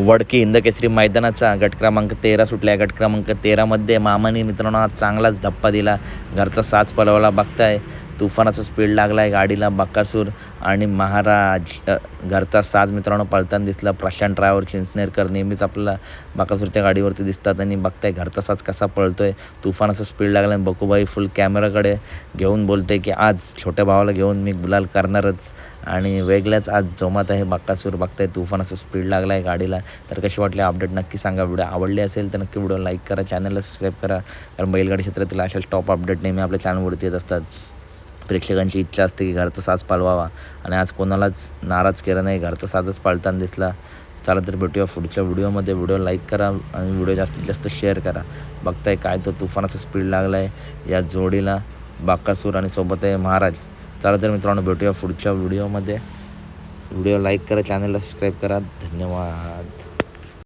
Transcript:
वडकी हिंदकेसरी मैदानाचा गट क्रमांक 13 सुटला. गट क्रमांक 13मध्ये मामानी मित्रांनो हा चांगलाच धप्पा दिला. घरचा साज पलवला. बघताय तुफानाचा स्पीड लागला आहे गाडीला. बकासूर आणि महाराज घरचा साज मित्रांनो पळताना दिसला. प्रशांत ड्रायव्हर चिंचनेरकर नेहमीच आपल्याला बकासूरच्या गाडीवरती दिसतात आणि बघताय घरचा साज कसा पळतोय. तुफानाचा स्पीड लागला आणि बकूबाई फुल कॅमेराकडे घेऊन बोलते की आज छोट्या भावाला घेऊन मी गुलाल करणारच. आणि वेगळ्याच आज जोमात आहे बकासूर. बघताय तुफानाचा स्पीड लागला आहे गाडीला. तर कशी वाटली अपडेट नक्की सांगा. व्हिडिओ आवडली असेल तर नक्की व्हिडिओ लाईक करा, चॅनलला सबस्क्राईब करा. कारण बैलगाडी क्षेत्रातील अशा टॉप अपडेट नेहमी आपल्या चॅनलवरती येत असतात. प्रेक्षकांची इच्छा असते की घरचा साज पाळवावा आणि आज कोणालाच नाराज केलं नाही. घरचा साजच पाळताना दिसला. चला तर भेटूया पुढच्या व्हिडिओमध्ये. व्हिडिओ लाईक करा आणि व्हिडिओ जास्तीत जास्त शेअर करा. बघताय काय तो तुफानाचा स्पीड लागला आहे या जोडीला बकासूर आणि सोबत आहे महाराज. चला तर मित्रांनो भेटूया पुढच्या व्हिडिओमध्ये. व्हिडिओ लाईक करा, चॅनलला सबस्क्राईब करा. धन्यवाद.